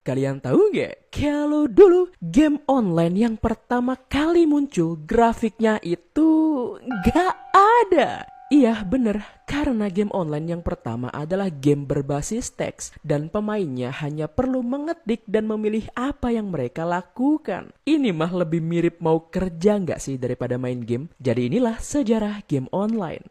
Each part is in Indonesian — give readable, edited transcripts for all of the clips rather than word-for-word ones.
Kalian tahu nggak, kalau dulu game online yang pertama kali muncul grafiknya itu nggak ada. Iya bener, karena game online yang pertama adalah game berbasis teks dan pemainnya hanya perlu mengetik dan memilih apa yang mereka lakukan. Ini mah lebih mirip mau kerja nggak sih daripada main game? Jadi inilah sejarah game online.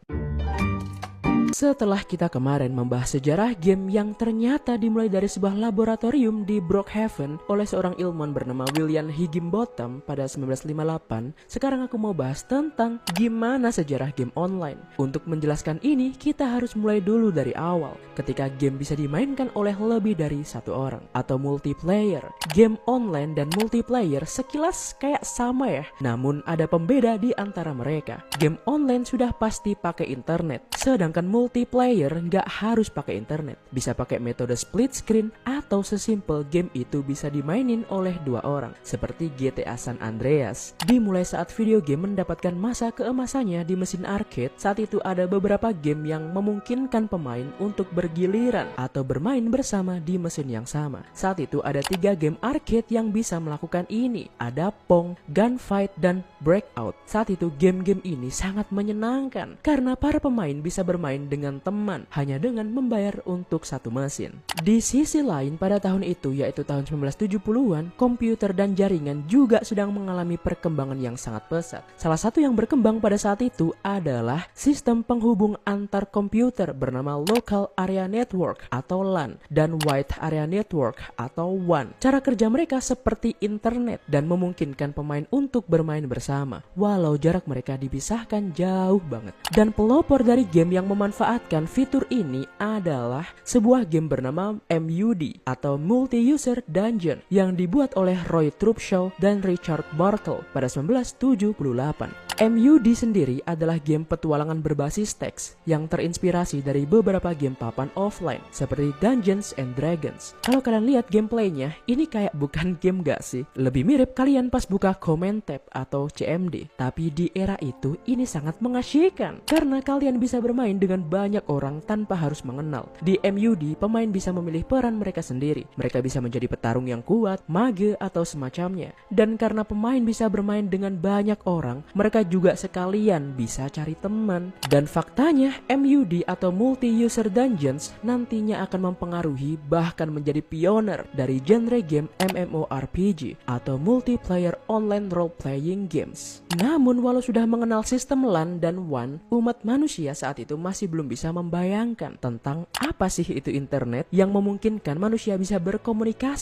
Setelah kita kemarin membahas sejarah game yang ternyata dimulai dari sebuah laboratorium di Brookhaven oleh seorang ilmuwan bernama William Higginbotham pada 1958, sekarang aku mau bahas tentang gimana sejarah game online. Untuk menjelaskan ini, kita harus mulai dulu dari awal, ketika game bisa dimainkan oleh lebih dari satu orang, atau multiplayer. Game online dan multiplayer sekilas kayak sama ya, namun ada pembeda di antara mereka. Game online sudah pasti pakai internet, sedangkan multiplayer nggak harus pakai internet. Bisa pakai metode split screen atau sesimpel game itu bisa dimainin oleh dua orang. Seperti GTA San Andreas. Dimulai saat video game mendapatkan masa keemasannya di mesin arcade, saat itu ada beberapa game yang memungkinkan pemain untuk bergiliran atau bermain bersama di mesin yang sama. Saat itu ada 3 game arcade yang bisa melakukan ini. Ada Pong, Gunfight, dan Breakout. Saat itu game-game ini sangat menyenangkan karena para pemain bisa bermain dengan teman hanya dengan membayar untuk satu mesin. Di sisi lain pada tahun itu, yaitu tahun 1970-an, komputer dan jaringan juga sedang mengalami perkembangan yang sangat pesat. Salah satu yang berkembang pada saat itu adalah sistem penghubung antar komputer bernama Local Area Network atau LAN dan Wide Area Network atau WAN. Cara kerja mereka seperti internet dan memungkinkan pemain untuk bermain bersama walau jarak mereka dipisahkan jauh banget. Dan pelopor dari game yang memanfaatkan fitur ini adalah sebuah game bernama MUD atau Multi-User Dungeon yang dibuat oleh Roy Trubshaw dan Richard Bartle pada 1978. MUD sendiri adalah game petualangan berbasis teks yang terinspirasi dari beberapa game papan offline seperti Dungeons and Dragons. Kalau kalian lihat gameplaynya, ini kayak bukan game gak sih? Lebih mirip kalian pas buka Command Tab atau CMD. Tapi di era itu ini sangat mengasyikkan karena kalian bisa bermain dengan banyak orang tanpa harus mengenal. Di MUD, pemain bisa memilih peran mereka sendiri. Mereka bisa menjadi petarung yang kuat, mage, atau semacamnya. Dan karena pemain bisa bermain dengan banyak orang, mereka juga sekalian bisa cari teman. Dan faktanya, MUD atau Multi-User Dungeons nantinya akan mempengaruhi bahkan menjadi pioner dari genre game MMORPG atau Multiplayer Online Role Playing Games. Namun walau sudah mengenal sistem LAN dan WAN, umat manusia saat itu masih belum bisa membayangkan tentang apa sih itu internet yang memungkinkan manusia bisa berkomunikasi